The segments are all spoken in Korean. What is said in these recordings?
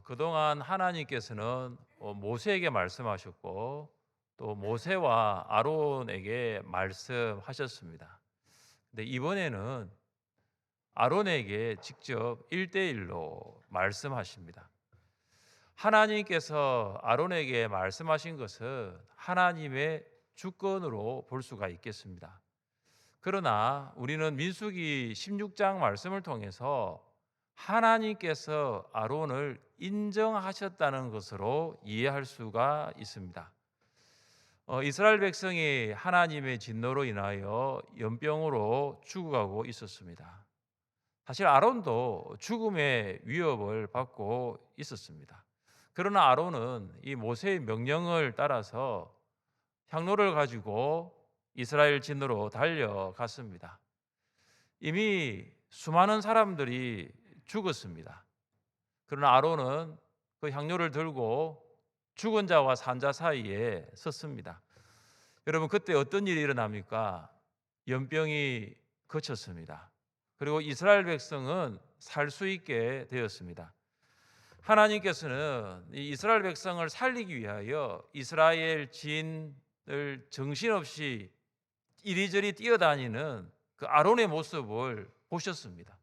그동안 하나님께서는 모세에게 말씀하셨고 또 모세와 아론에게 말씀하셨습니다. 근데 이번에는 아론에게 직접 1대1로 말씀하십니다. 하나님께서 아론에게 말씀하신 것은 하나님의 주권으로 볼 수가 있겠습니다. 그러나 우리는 민수기 16장 말씀을 통해서 하나님께서 아론을 인정하셨다는 것으로 이해할 수가 있습니다. 이스라엘 백성이 하나님의 진노로 인하여 연병으로 죽어가고 있었습니다. 사실 아론도 죽음의 위협을 받고 있었습니다. 그러나 아론은 이 모세의 명령을 따라서 향로를 가지고 이스라엘 진으로 달려갔습니다. 이미 수많은 사람들이 죽었습니다. 그러나 아론은 그 향료를 들고 죽은 자와 산 자 사이에 섰습니다. 여러분, 그때 어떤 일이 일어납니까? 연병이 그쳤습니다. 그리고 이스라엘 백성은 살 수 있게 되었습니다. 하나님께서는 이 이스라엘 백성을 살리기 위하여 이스라엘 진을 정신없이 이리저리 뛰어다니는 그 아론의 모습을 보셨습니다.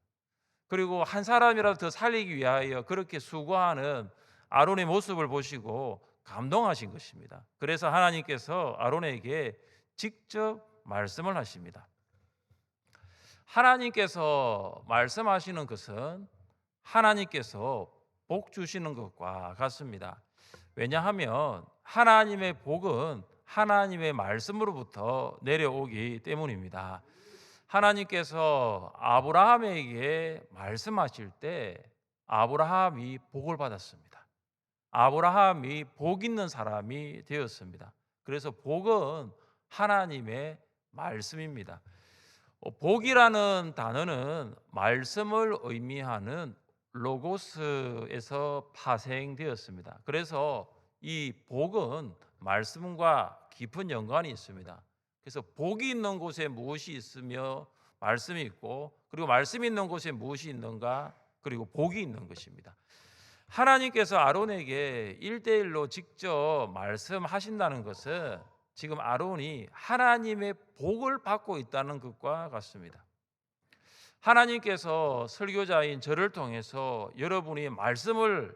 그리고 한 사람이라도 더 살리기 위하여 그렇게 수고하는 아론의 모습을 보시고 감동하신 것입니다. 그래서 하나님께서 아론에게 직접 말씀을 하십니다. 하나님께서 말씀하시는 것은 하나님께서 복 주시는 것과 같습니다. 왜냐하면 하나님의 복은 하나님의 말씀으로부터 내려오기 때문입니다. 하나님께서 아브라함에게 말씀하실 때 아브라함이 복을 받았습니다. 아브라함이 복 있는 사람이 되었습니다. 그래서 복은 하나님의 말씀입니다. 복이라는 단어는 말씀을 의미하는 로고스에서 파생되었습니다. 그래서 이 복은 말씀과 깊은 연관이 있습니다. 그래서 복이 있는 곳에 무엇이 있으며 말씀이 있고, 그리고 말씀이 있는 곳에 무엇이 있는가, 그리고 복이 있는 것입니다. 하나님께서 아론에게 1대1로 직접 말씀하신다는 것은 지금 아론이 하나님의 복을 받고 있다는 것과 같습니다. 하나님께서 설교자인 저를 통해서 여러분이 말씀을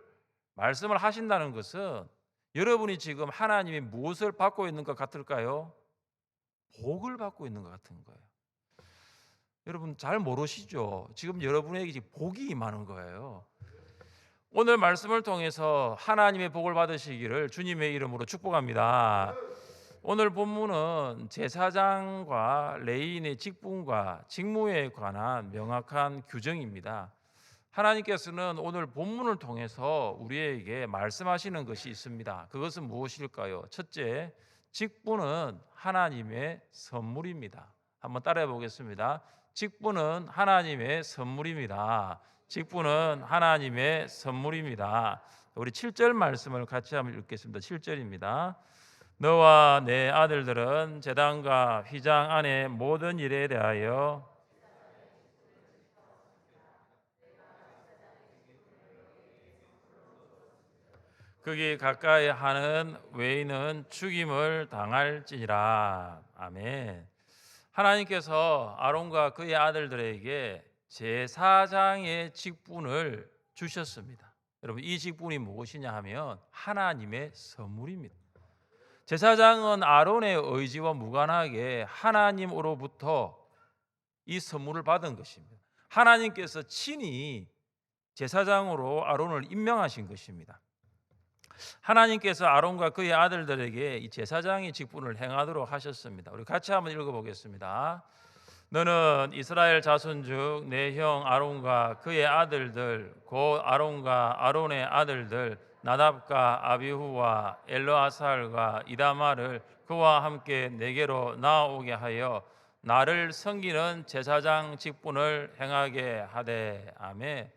하신다는 것은 여러분이 지금 하나님이 무엇을 받고 있는 것 같을까요? 복을 받고 있는 것 같은 거예요. 여러분 잘 모르시죠? 지금 여러분에게 지금 복이 임하는 거예요. 오늘 말씀을 통해서 하나님의 복을 받으시기를 주님의 이름으로 축복합니다. 오늘 본문은 제사장과 레위인의 직분과 직무에 관한 명확한 규정입니다. 하나님께서는 오늘 본문을 통해서 우리에게 말씀하시는 것이 있습니다. 그것은 무엇일까요? 첫째, 직분은 하나님의 선물입니다. 한번 따라해 보겠습니다. 직분은 하나님의 선물입니다. 직분은 하나님의 선물입니다. 우리 7절 말씀을 같이 한번 읽겠습니다. 7절입니다. 너와 내 아들들은 제단과 휘장 안의 모든 일에 대하여 거기 가까이 하는 외인은 죽임을 당할지니라. 아멘. 하나님께서 아론과 그의 아들들에게 제사장의 직분을 주셨습니다. 여러분, 이 직분이 무엇이냐 하면 하나님의 선물입니다. 제사장은 아론의 의지와 무관하게 하나님으로부터 이 선물을 받은 것입니다. 하나님께서 친히 제사장으로 아론을 임명하신 것입니다. 하나님께서 아론과 그의 아들들에게 이 제사장의 직분을 행하도록 하셨습니다. 우리 같이 한번 읽어보겠습니다. 너는 이스라엘 자손 중 내 형 아론과 그의 아들들 곧 아론과 아론의 아들들 나답과 아비후와 엘르아살과 이다마를 그와 함께 내게로 나오게 하여 나를 섬기는 제사장 직분을 행하게 하되. 아멘.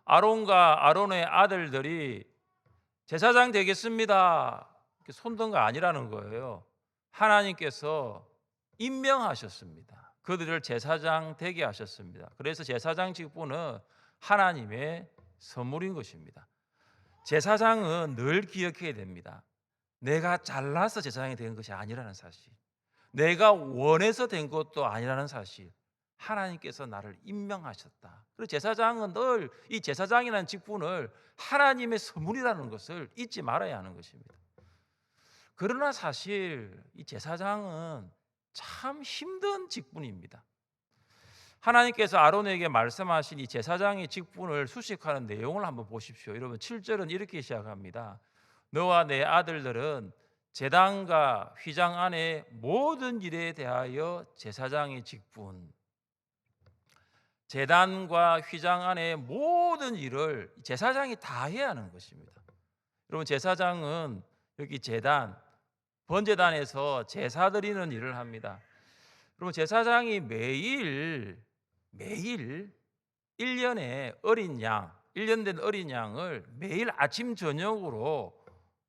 아론과 아론의 아들들이 제사장 되겠습니다, 손든 거 아니라는 거예요. 하나님께서 임명하셨습니다. 그들을 제사장 되게 하셨습니다. 그래서 제사장 직분은 하나님의 선물인 것입니다. 제사장은 늘 기억해야 됩니다. 내가 잘나서 제사장이 된 것이 아니라는 사실, 내가 원해서 된 것도 아니라는 사실, 하나님께서 나를 임명하셨다. 그리고 제사장은 늘 이 제사장이라는 직분을 하나님의 선물이라는 것을 잊지 말아야 하는 것입니다. 그러나 사실 이 제사장은 참 힘든 직분입니다. 하나님께서 아론에게 말씀하신 이 제사장의 직분을 수식하는 내용을 한번 보십시오. 여러분 7절은 이렇게 시작합니다. 너와 내 아들들은 제단과 휘장 안의 모든 일에 대하여 제사장의 직분, 제단과 휘장 안의 모든 일을 제사장이 다 해야 하는 것입니다. 여러분 제사장은 여기 제단, 번제단에서 제사 드리는 일을 합니다. 여러분 제사장이 매일 1년에 어린 양, 1년 된 어린 양을 매일 아침 저녁으로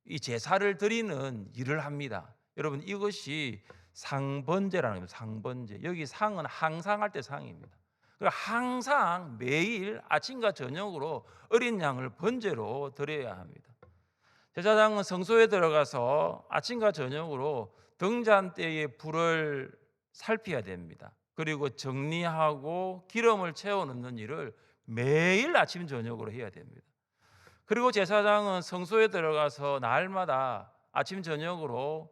이 제사를 드리는 일을 합니다. 여러분 이것이 상번제라는 겁니다. 상번제. 여기 상은 항상 할 때 상입니다. 항상 매일 아침과 저녁으로 어린 양을 번제로 드려야 합니다. 제사장은 성소에 들어가서 아침과 저녁으로 등잔대의 불을 살펴야 됩니다. 그리고 정리하고 기름을 채워 넣는 일을 매일 아침 저녁으로 해야 됩니다. 그리고 제사장은 성소에 들어가서 날마다 아침 저녁으로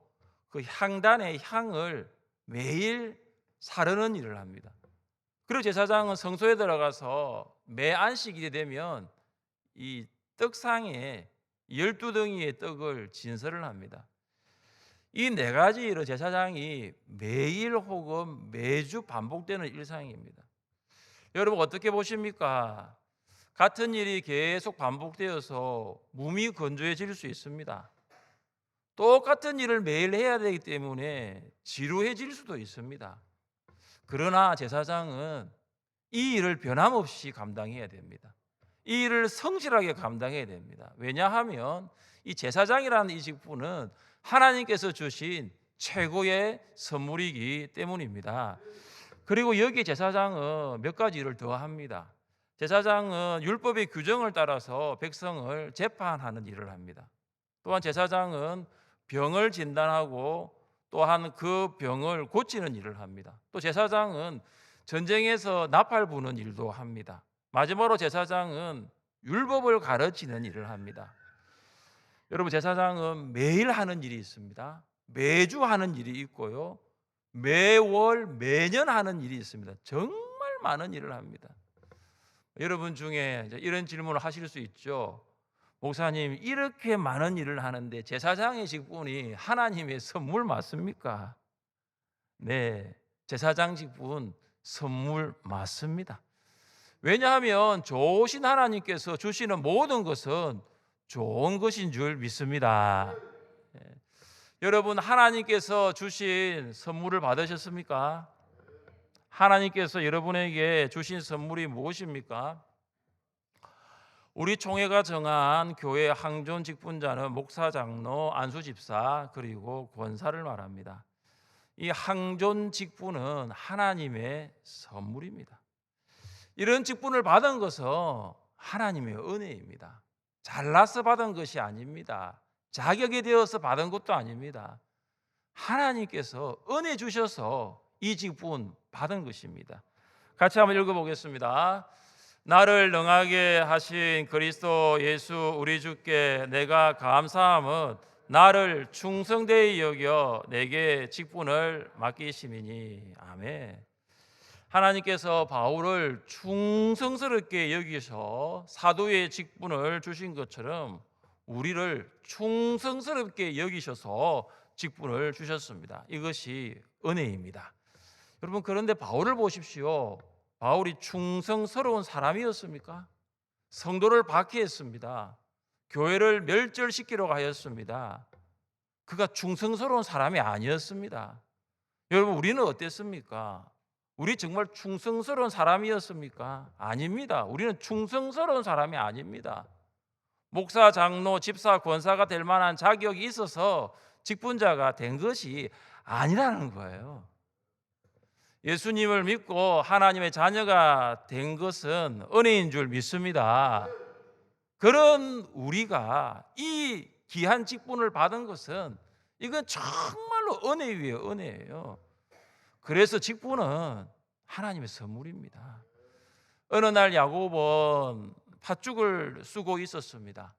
그 향단의 향을 매일 사르는 일을 합니다. 그리고 제사장은 성소에 들어가서 매 안식일이 되면 이 떡상에 12덩이의 떡을 진설을 합니다. 이 네 가지 일은 제사장이 매일 혹은 매주 반복되는 일상입니다. 여러분 어떻게 보십니까? 같은 일이 계속 반복되어서 몸이 건조해질 수 있습니다. 똑같은 일을 매일 해야 되기 때문에 지루해질 수도 있습니다. 그러나 제사장은 이 일을 변함없이 감당해야 됩니다. 이 일을 성실하게 감당해야 됩니다. 왜냐하면 이 제사장이라는 이 직분은 하나님께서 주신 최고의 선물이기 때문입니다. 그리고 여기 제사장은 몇 가지 일을 더 합니다. 제사장은 율법의 규정을 따라서 백성을 재판하는 일을 합니다. 또한 제사장은 병을 진단하고 또한 그 병을 고치는 일을 합니다. 또 제사장은 전쟁에서 나팔 부는 일도 합니다. 마지막으로 제사장은 율법을 가르치는 일을 합니다. 여러분 제사장은 매일 하는 일이 있습니다. 매주 하는 일이 있고요. 매월 매년 하는 일이 있습니다. 정말 많은 일을 합니다. 여러분 중에 이런 질문을 하실 수 있죠. 목사님 이렇게 많은 일을 하는데 제사장의 직분이 하나님의 선물 맞습니까? 네, 제사장 직분 선물 맞습니다. 왜냐하면 좋으신 하나님께서 주시는 모든 것은 좋은 것인 줄 믿습니다. 네. 여러분 하나님께서 주신 선물을 받으셨습니까? 하나님께서 여러분에게 주신 선물이 무엇입니까? 우리 총회가 정한 교회 항존 직분자는 목사, 장로, 안수 집사 그리고 권사를 말합니다. 이 항존 직분은 하나님의 선물입니다. 이런 직분을 받은 것은 하나님의 은혜입니다. 잘나서 받은 것이 아닙니다. 자격이 되어서 받은 것도 아닙니다. 하나님께서 은혜 주셔서 이 직분 받은 것입니다. 같이 한번 읽어보겠습니다. 나를 능하게 하신 그리스도 예수 우리 주께 내가 감사함은 나를 충성되이 여겨 내게 직분을 맡기심이니. 아멘. 하나님께서 바울을 충성스럽게 여기셔 사도의 직분을 주신 것처럼 우리를 충성스럽게 여기셔서 직분을 주셨습니다. 이것이 은혜입니다. 여러분 그런데 바울을 보십시오. 바울이 충성스러운 사람이었습니까? 성도를 박해했습니다. 교회를 멸절시키려고 하였습니다. 그가 충성스러운 사람이 아니었습니다. 여러분 우리는 어땠습니까? 우리 정말 충성스러운 사람이었습니까? 아닙니다. 우리는 충성스러운 사람이 아닙니다. 목사, 장로, 집사, 권사가 될 만한 자격이 있어서 직분자가 된 것이 아니라는 거예요. 예수님을 믿고 하나님의 자녀가 된 것은 은혜인 줄 믿습니다. 그런 우리가 이 귀한 직분을 받은 것은 이건 정말로 은혜 위에 은혜예요. 그래서 직분은 하나님의 선물입니다. 어느 날 야곱은 팥죽을 쓰고 있었습니다.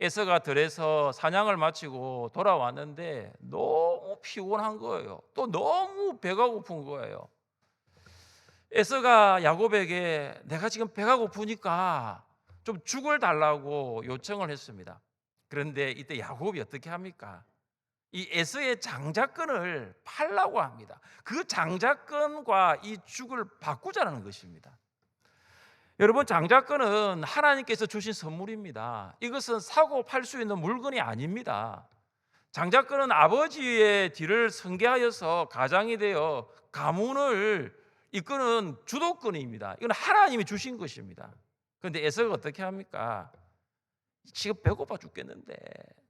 에서가 들에서 사냥을 마치고 돌아왔는데 너무 피곤한 거예요. 또 너무 배가 고픈 거예요. 에서가 야곱에게 내가 지금 배가 고프니까 좀 죽을 달라고 요청을 했습니다. 그런데 이때 야곱이 어떻게 합니까? 이 에서의 장자권을 팔라고 합니다. 그 장자권과 이 죽을 바꾸자는 것입니다. 여러분, 장자권은 하나님께서 주신 선물입니다. 이것은 사고 팔 수 있는 물건이 아닙니다. 장자권은 아버지의 뒤를 선계하여서 가장이 되어 가문을 이끄는 주도권입니다. 이건 하나님이 주신 것입니다. 그런데 에서가 어떻게 합니까? 지금 배고파 죽겠는데,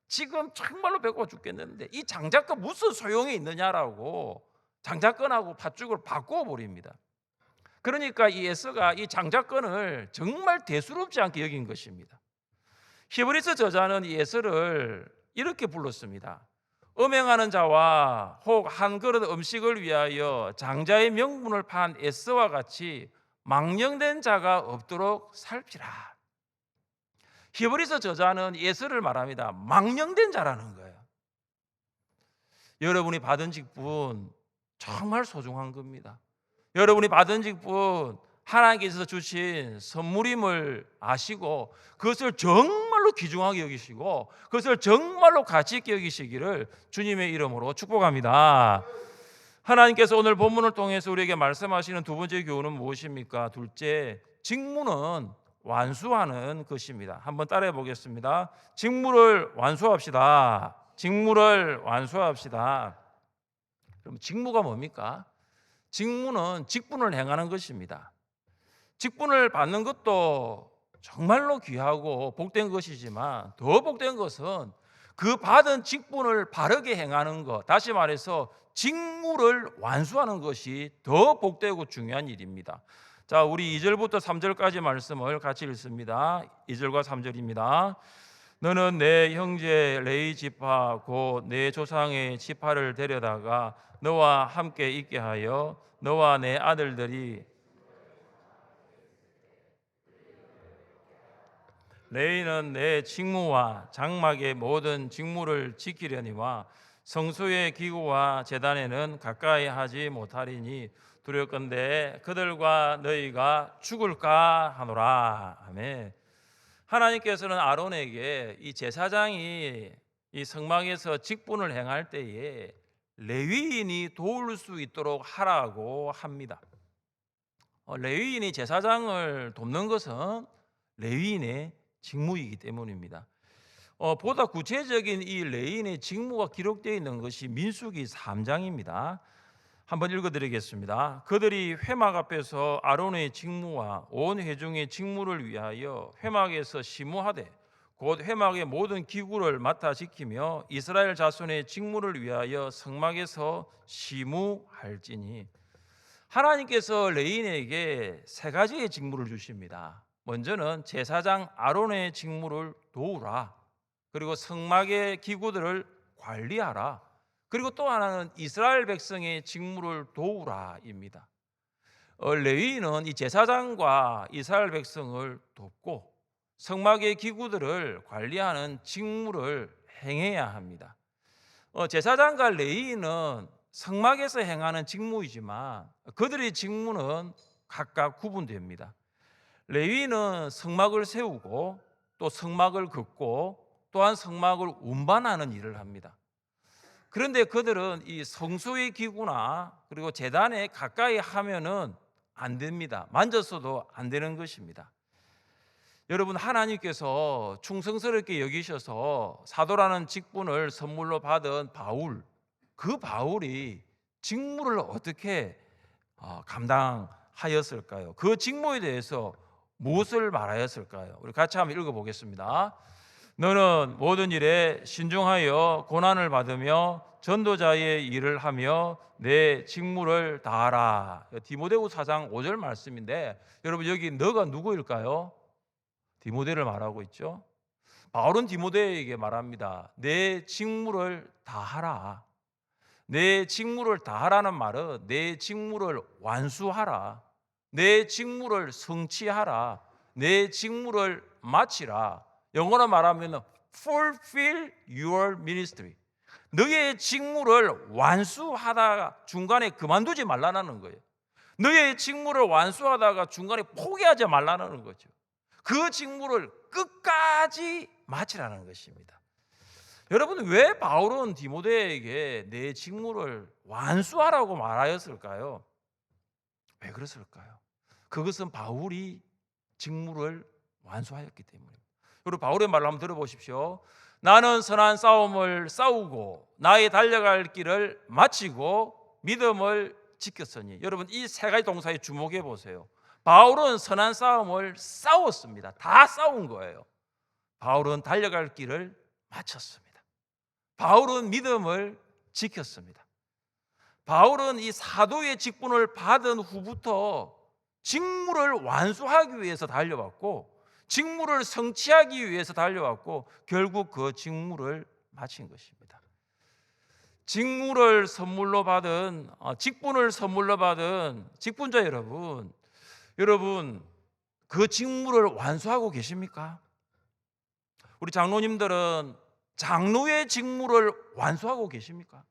지금 정말로 배고파 죽겠는데 이 장자권 무슨 소용이 있느냐라고 장자권하고 팥죽을 바꾸어 버립니다. 그러니까 이 에서가 이 장자권을 정말 대수롭지 않게 여긴 것입니다. 히브리서 저자는 이 에서를 이렇게 불렀습니다. 음행하는 자와 혹 한 그릇 음식을 위하여 장자의 명분을 판 에서와 같이 망령된 자가 없도록 살피라. 히브리서 저자는 에서를 말합니다. 망령된 자라는 거예요. 여러분이 받은 직분 정말 소중한 겁니다. 여러분이 받은 직분 하나님께서 주신 선물임을 아시고 그것을 정말로 귀중하게 여기시고 그것을 정말로 가치 있게 여기시기를 주님의 이름으로 축복합니다. 하나님께서 오늘 본문을 통해서 우리에게 말씀하시는 두 번째 교훈은 무엇입니까? 둘째, 직무는 완수하는 것입니다. 한번 따라해 보겠습니다. 직무를 완수합시다. 직무를 완수합시다. 그럼 직무가 뭡니까? 직무는 직분을 행하는 것입니다. 직분을 받는 것도 정말로 귀하고 복된 것이지만 더 복된 것은 그 받은 직분을 바르게 행하는 것, 다시 말해서 직무를 완수하는 것이 더 복되고 중요한 일입니다. 자, 우리 2절부터 3절까지 말씀을 같이 읽습니다. 2절과 3절입니다. 너는 내 형제 레위 지파 곧 내 조상의 지파를 데려다가 너와 함께 있게 하여 너와 내 아들들이 레위는 내 직무와 장막의 모든 직무를 지키려니와 성소의 기구와 제단에는 가까이 하지 못하리니 두렵건대 그들과 너희가 죽을까 하노라. 아멘. 하나님께서는 아론에게 이 제사장이 이 성막에서 직분을 행할 때에 레위인이 도울 수 있도록 하라고 합니다. 레위인이 제사장을 돕는 것은 레위인의 직무이기 때문입니다. 보다 구체적인 이 레위인의 직무가 기록되어 있는 것이 민수기 3장입니다. 한번 읽어드리겠습니다. 그들이 회막 앞에서 아론의 직무와 온 회중의 직무를 위하여 회막에서 시무하되 곧 회막의 모든 기구를 맡아 지키며 이스라엘 자손의 직무를 위하여 성막에서 시무할지니. 하나님께서 레위인에게 세 가지의 직무를 주십니다. 먼저는 제사장 아론의 직무를 도우라. 그리고 성막의 기구들을 관리하라. 그리고 또 하나는 이스라엘 백성의 직무를 도우라입니다. 레위인은 이 제사장과 이스라엘 백성을 돕고 성막의 기구들을 관리하는 직무를 행해야 합니다. 제사장과 레위인은 성막에서 행하는 직무이지만 그들의 직무는 각각 구분됩니다. 레위인은 성막을 세우고 또 성막을 긋고 또한 성막을 운반하는 일을 합니다. 그런데 그들은 이 성소의 기구나 그리고 제단에 가까이 하면은 안 됩니다. 만졌어도 안 되는 것입니다. 여러분, 하나님께서 충성스럽게 여기셔서 사도라는 직분을 선물로 받은 바울, 그 바울이 직무를 어떻게 감당하였을까요? 그 직무에 대해서 무엇을 말하였을까요? 우리 같이 한번 읽어보겠습니다. 너는 모든 일에 신중하여 고난을 받으며 전도자의 일을 하며 내 직무를 다하라. 디모데후 4장 5절 말씀인데 여러분, 여기 너가 누구일까요? 디모데를 말하고 있죠. 바울은 디모데에게 말합니다. 내 직무를 다하라. 내 직무를 다하라는 말은 내 직무를 완수하라. 내 직무를 성취하라. 내 직무를 마치라. 영어로 말하면 fulfill your ministry. 너의 직무를 완수하다가 중간에 그만두지 말라는 거예요. 너의 직무를 완수하다가 중간에 포기하지 말라는 거죠. 그 직무를 끝까지 마치라는 것입니다. 여러분, 왜 바울은 디모데에게 내 직무를 완수하라고 말하였을까요? 왜 그랬을까요? 그것은 바울이 직무를 완수하였기 때문입니다. 그리고 바울의 말을 한번 들어보십시오. 나는 선한 싸움을 싸우고 나의 달려갈 길을 마치고 믿음을 지켰으니. 여러분, 이 세 가지 동사에 주목해 보세요. 바울은 선한 싸움을 싸웠습니다. 다 싸운 거예요. 바울은 달려갈 길을 마쳤습니다. 바울은 믿음을 지켰습니다. 바울은 이 사도의 직분을 받은 후부터 직무를 완수하기 위해서 달려왔고 직무를 성취하기 위해서 달려왔고 결국 그 직무를 마친 것입니다. 직분을 선물로 받은 직분자 여러분 그 직무를 완수하고 계십니까? 우리 장로님들은 장로의 직무를 완수하고 계십니까?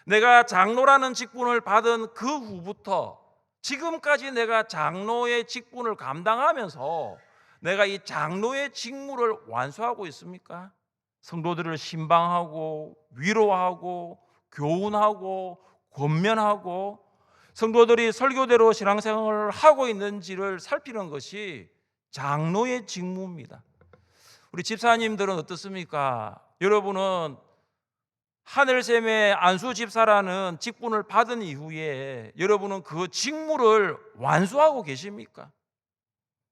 내가 장로라는 직분을 받은 그 후부터 지금까지 내가 장로의 직분을 감당하면서 내가 이 장로의 직무를 완수하고 있습니까? 성도들을 신방하고 위로하고 교훈하고 권면하고 성도들이 설교대로 신앙생활을 하고 있는지를 살피는 것이 장로의 직무입니다. 우리 집사님들은 어떻습니까? 여러분은 하늘샘의 안수 집사라는 직분을 받은 이후에 여러분은 그 직무를 완수하고 계십니까?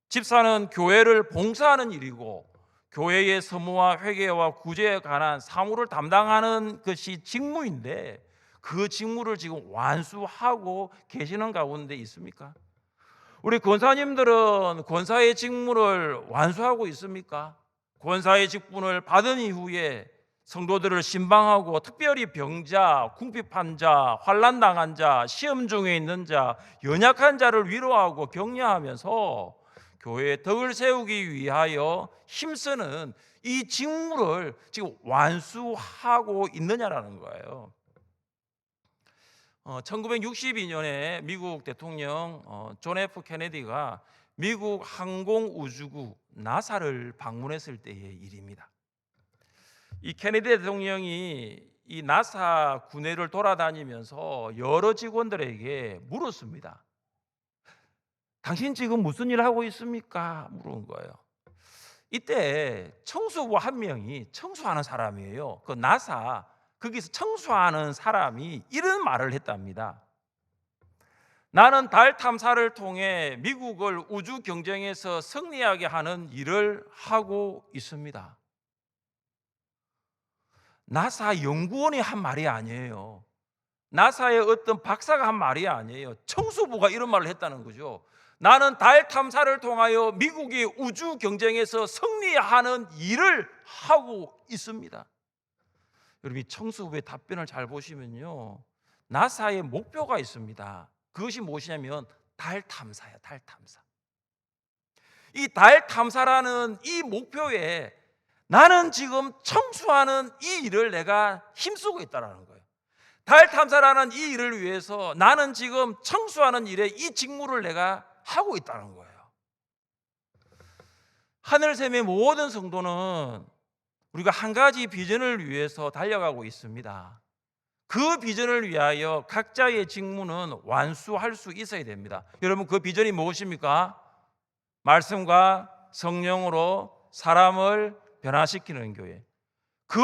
집사는 교회를 봉사하는 일이고 교회의 서무와 회개와 구제에 관한 사무를 담당하는 것이 직무인데 그 직무를 지금 완수하고 계시는 가운데 있습니까? 우리 권사님들은 권사의 직무를 완수하고 있습니까? 권사의 직분을 받은 이후에 성도들을 신방하고 특별히 병자, 궁핍한 자, 환난당한 자, 시험 중에 있는 자, 연약한 자를 위로하고 격려하면서 교회의 덕을 세우기 위하여 힘쓰는 이 직무를 지금 완수하고 있느냐라는 거예요. 1962년에 미국 대통령 존 F 케네디가 미국 항공우주국 나사를 방문했을 때의 일입니다. 이 케네디 대통령이 이 나사 군회를 돌아다니면서 여러 직원들에게 물었습니다. 당신 지금 무슨 일 하고 있습니까? 물은 거예요. 이때 청소부 한 명이 청소하는 사람이에요. 그 나사 거기서 청소하는 사람이 이런 말을 했답니다. 나는 달 탐사를 통해 미국을 우주 경쟁에서 승리하게 하는 일을 하고 있습니다. 나사 연구원이 한 말이 아니에요. 나사의 어떤 박사가 한 말이 아니에요. 청소부가 이런 말을 했다는 거죠. 나는 달 탐사를 통하여 미국이 우주 경쟁에서 승리하는 일을 하고 있습니다. 여러분, 이 청소부의 답변을 잘 보시면요, 나사의 목표가 있습니다. 그것이 무엇이냐면 달 탐사예요. 달 탐사. 이 달 탐사라는 이 목표에 나는 지금 청소하는 이 일을 내가 힘쓰고 있다는 거예요. 달 탐사라는 이 일을 위해서 나는 지금 청소하는 일에 이 직무를 내가 하고 있다는 거예요. 하늘샘의 모든 성도는 우리가 한 가지 비전을 위해서 달려가고 있습니다. 그 비전을 위하여 각자의 직무는 완수할 수 있어야 됩니다. 여러분, 그 비전이 무엇입니까? 말씀과 성령으로 사람을 변화시키는 교회. 그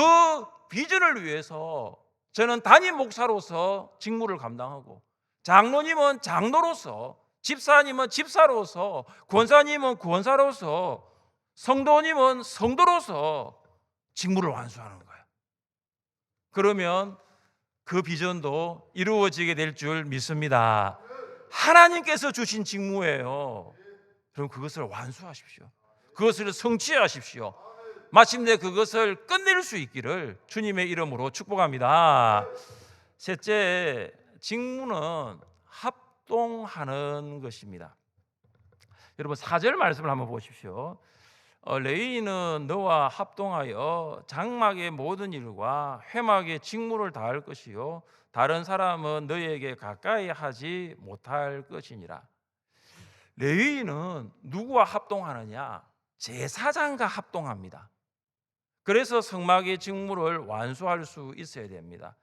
비전을 위해서 저는 담임 목사로서 직무를 감당하고, 장로님은 장로로서, 집사님은 집사로서, 권사님은 권사로서, 성도님은 성도로서 직무를 완수하는 거예요. 그러면 그 비전도 이루어지게 될 줄 믿습니다. 하나님께서 주신 직무예요. 그럼 그것을 완수하십시오. 그것을 성취하십시오. 마침내 그것을 끝낼 수 있기를 주님의 이름으로 축복합니다. 셋째, 직무는 합동하는 것입니다. 여러분 4절 말씀을 한번 보십시오. 레위인은 너와 합동하여 장막의 모든 일과 회막의 직무를 다할 것이요 다른 사람은 너희에게 가까이 하지 못할 것이니라. 레위인은 누구와 합동하느냐? 제사장과 합동합니다. 그래서 성막의 직무를 완수할 수 있어야 됩니다.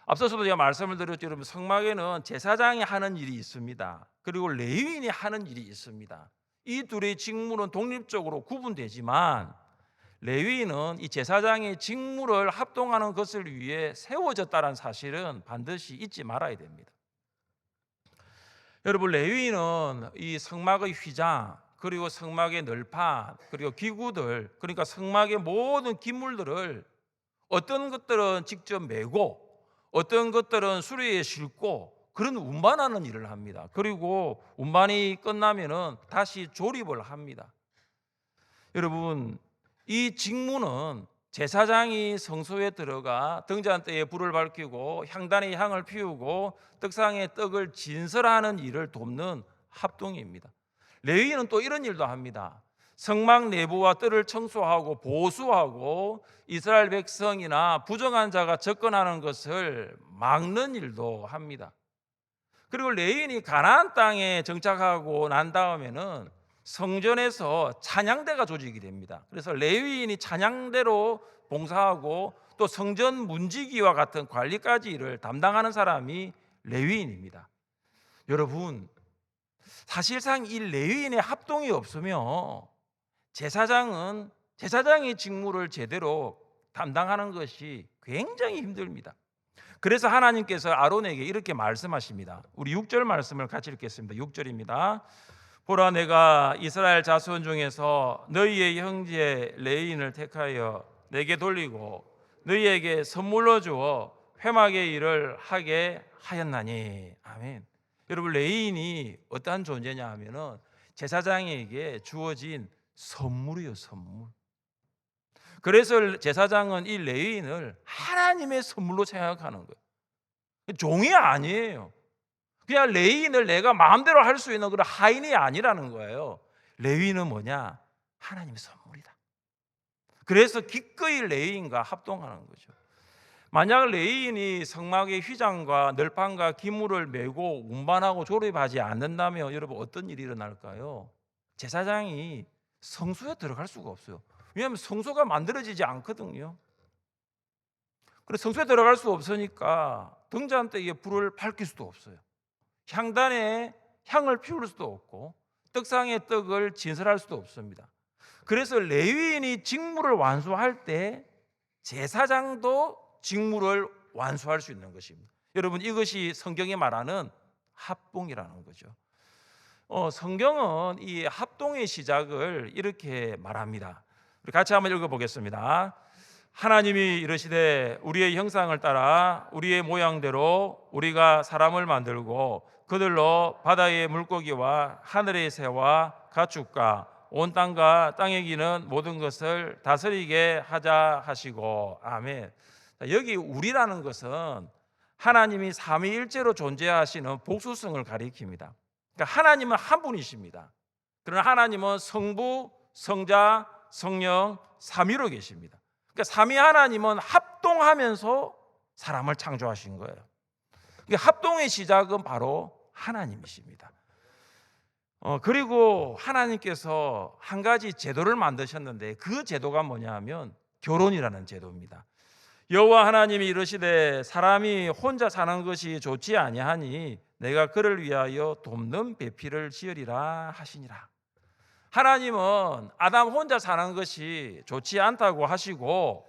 앞서서도 제가 말씀을 드렸죠. 여러분, 성막에는 제사장이 하는 일이 있습니다. 그리고 레위인이 하는 일이 있습니다. 이 둘의 직무는 독립적으로 구분되지만 레위인은 이 제사장의 직무를 합동하는 것을 위해 세워졌다는 사실은 반드시 잊지 말아야 됩니다. 여러분, 레위인은 이 성막의 휘장, 그리고 성막의 널판, 그리고 기구들, 그러니까 성막의 모든 기물들을 어떤 것들은 직접 메고 어떤 것들은 수레에 싣고 그런 운반하는 일을 합니다. 그리고 운반이 끝나면은 다시 조립을 합니다. 여러분, 이 직무는 제사장이 성소에 들어가 등잔대에 불을 밝히고 향단에 향을 피우고 떡상에 떡을 진설하는 일을 돕는 합동입니다. 레위인은 또 이런 일도 합니다. 성막 내부와 뜰을 청소하고 보수하고 이스라엘 백성이나 부정한 자가 접근하는 것을 막는 일도 합니다. 그리고 레위인이 가나안 땅에 정착하고 난 다음에는 성전에서 찬양대가 조직이 됩니다. 그래서 레위인이 찬양대로 봉사하고 또 성전 문지기와 같은 관리까지 일을 담당하는 사람이 레위인입니다. 여러분, 사실상 이 레위인의 합동이 없으면 제사장의 직무를 제대로 담당하는 것이 굉장히 힘듭니다. 그래서 하나님께서 아론에게 이렇게 말씀하십니다. 우리 6절 말씀을 같이 읽겠습니다. 6절입니다. 보라, 내가 이스라엘 자손 중에서 너희의 형제 레위인을 택하여 내게 돌리고 너희에게 선물로 주어 회막의 일을 하게 하였나니. 아멘. 여러분, 레위인이 어떠한 존재냐 하면은 제사장에게 주어진 선물이요, 선물. 그래서 제사장은 이 레위인을 하나님의 선물로 생각하는 거예요. 종이 아니에요. 그냥 레위인을 내가 마음대로 할 수 있는 그런 하인이 아니라는 거예요. 레위인은 뭐냐? 하나님의 선물이다. 그래서 기꺼이 레위인과 합동하는 거죠. 만약 레위인이 성막의 휘장과 널판과 기물을 메고 운반하고 조립하지 않는다면 여러분 어떤 일이 일어날까요? 제사장이 성소에 들어갈 수가 없어요. 왜냐하면 성소가 만들어지지 않거든요. 그래서 성소에 들어갈 수 없으니까 등잔대에 불을 밝힐 수도 없어요. 향단에 향을 피울 수도 없고 떡상에 떡을 진설할 수도 없습니다. 그래서 레위인이 직무를 완수할 때 제사장도 직무를 완수할 수 있는 것입니다. 여러분, 이것이 성경이 말하는 합동이라는 거죠. 성경은 이 합동의 시작을 이렇게 말합니다. 우리 같이 한번 읽어보겠습니다. 하나님이 이르시되 우리의 형상을 따라 우리의 모양대로 우리가 사람을 만들고 그들로 바다의 물고기와 하늘의 새와 가축과 온 땅과 땅에 기는 모든 것을 다스리게 하자 하시고. 아멘. 여기 우리라는 것은 하나님이 삼위일체로 존재하시는 복수성을 가리킵니다. 그러니까 하나님은 한 분이십니다. 그러나 하나님은 성부, 성자, 성령, 삼위로 계십니다. 그러니까 삼위 하나님은 합동하면서 사람을 창조하신 거예요. 그러니까 합동의 시작은 바로 하나님이십니다. 그리고 하나님께서 한 가지 제도를 만드셨는데 그 제도가 뭐냐 하면 결혼이라는 제도입니다. 여호와 하나님이 이르시되 사람이 혼자 사는 것이 좋지 아니하니 내가 그를 위하여 돕는 배필을 지으리라 하시니라. 하나님은 아담 혼자 사는 것이 좋지 않다고 하시고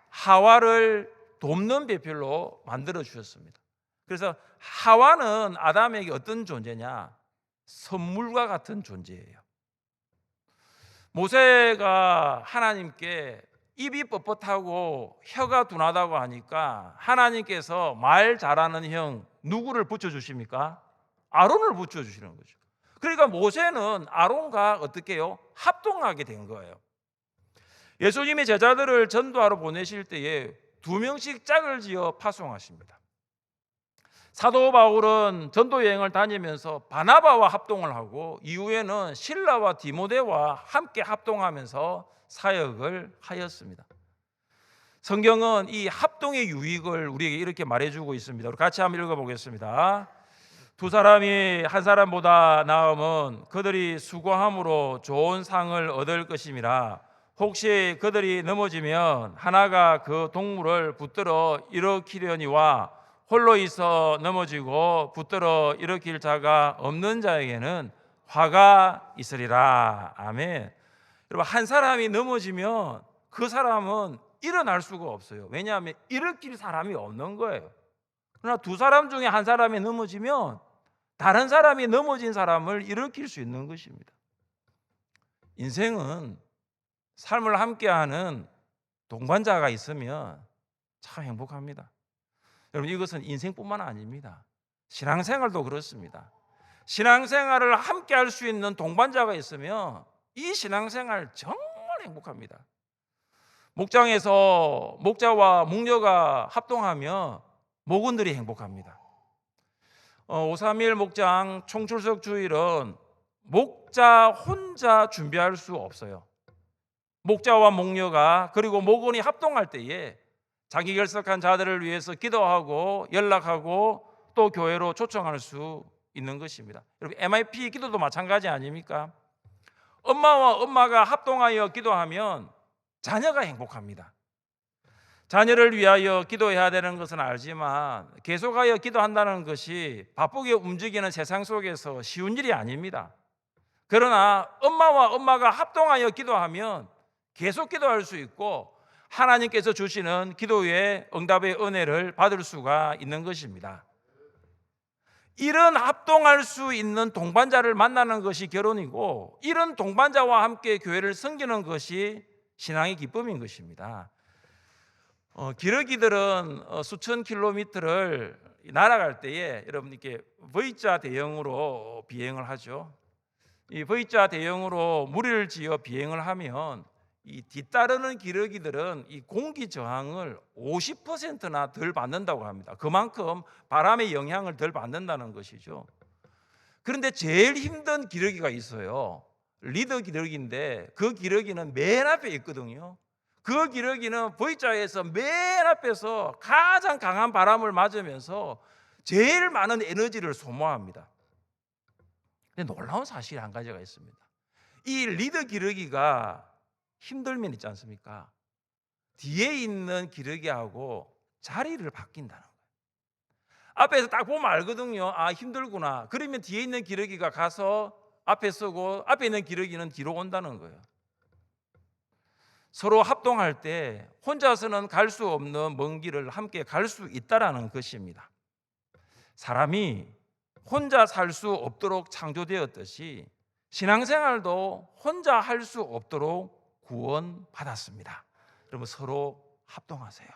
하와를 돕는 배필로 만들어 주셨습니다. 그래서 하와는 아담에게 어떤 존재냐? 선물과 같은 존재예요. 모세가 하나님께 입이 뻣뻣하고 혀가 둔하다고 하니까 하나님께서 말 잘하는 형 누구를 붙여주십니까? 아론을 붙여주시는 거죠. 그러니까 모세는 아론과 어떻게 해요? 합동하게 된 거예요. 예수님이 제자들을 전도하러 보내실 때에 2명씩 짝을 지어 파송하십니다. 사도 바울은 전도 여행을 다니면서 바나바와 합동을 하고 이후에는 실라와 디모데와 함께 합동하면서 사역을 하였습니다. 성경은 이 합동의 유익을 우리에게 이렇게 말해주고 있습니다. 우리 같이 한번 읽어보겠습니다. 두 사람이 한 사람보다 나음은 그들이 수고함으로 좋은 상을 얻을 것임이라. 혹시 그들이 넘어지면 하나가 그 동물을 붙들어 일으키려니와 홀로 있어 넘어지고 붙들어 일으킬 자가 없는 자에게는 화가 있으리라. 아멘. 여러분, 한 사람이 넘어지면 그 사람은 일어날 수가 없어요. 왜냐하면 일으킬 사람이 없는 거예요. 그러나 두 사람 중에 한 사람이 넘어지면 다른 사람이 넘어진 사람을 일으킬 수 있는 것입니다. 인생은 삶을 함께하는 동반자가 있으면 참 행복합니다. 여러분, 이것은 인생뿐만 아닙니다. 신앙생활도 그렇습니다. 신앙생활을 함께할 수 있는 동반자가 있으면 이 신앙생활 정말 행복합니다. 목장에서 목자와 목녀가 합동하면 목원들이 행복합니다. 531 목장 총출석 주일은 목자 혼자 준비할 수 없어요. 목자와 목녀가 그리고 목원이 합동할 때에 자기 결석한 자들을 위해서 기도하고 연락하고 또 교회로 초청할 수 있는 것입니다. 여러분, MIP 기도도 마찬가지 아닙니까? 엄마와 엄마가 합동하여 기도하면 자녀가 행복합니다. 자녀를 위하여 기도해야 되는 것은 알지만 계속하여 기도한다는 것이 바쁘게 움직이는 세상 속에서 쉬운 일이 아닙니다. 그러나 엄마와 엄마가 합동하여 기도하면 계속 기도할 수 있고 하나님께서 주시는 기도의 응답의 은혜를 받을 수가 있는 것입니다. 이런 합동할 수 있는 동반자를 만나는 것이 결혼이고, 이런 동반자와 함께 교회를 섬기는 것이 신앙의 기쁨인 것입니다. 기러기들은 수천 킬로미터를 날아갈 때에 여러분 이렇게 V자 대형으로 비행을 하죠. 이 V자 대형으로 무리를 지어 비행을 하면 이 뒤따르는 기러기들은 이 공기 저항을 50%나 덜 받는다고 합니다. 그만큼 바람의 영향을 덜 받는다는 것이죠. 그런데 제일 힘든 기러기가 있어요. 리더 기러기인데 그 기러기는 맨 앞에 있거든요. 그 기러기는 V자에서 맨 앞에서 가장 강한 바람을 맞으면서 제일 많은 에너지를 소모합니다. 근데 놀라운 사실이 한 가지가 있습니다. 이 리더 기러기가 힘들면 있지 않습니까? 뒤에 있는 기러기하고 자리를 바뀐다는 거예요. 앞에서 딱 보면 알거든요. 아, 힘들구나. 그러면 뒤에 있는 기러기가 가서 앞에 서고 앞에 있는 기러기는 뒤로 온다는 거예요. 서로 합동할 때 혼자서는 갈 수 없는 먼 길을 함께 갈 수 있다라는 것입니다. 사람이 혼자 살 수 없도록 창조되었듯이 신앙생활도 혼자 할 수 없도록 구원받았습니다. 여러분, 서로 합동하세요.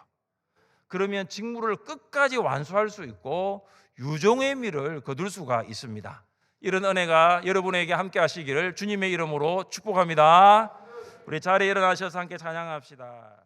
그러면 직무를 끝까지 완수할 수 있고 유종의 미를 거둘 수가 있습니다. 이런 은혜가 여러분에게 함께 하시기를 주님의 이름으로 축복합니다. 우리 자리에 일어나셔서 함께 찬양합시다.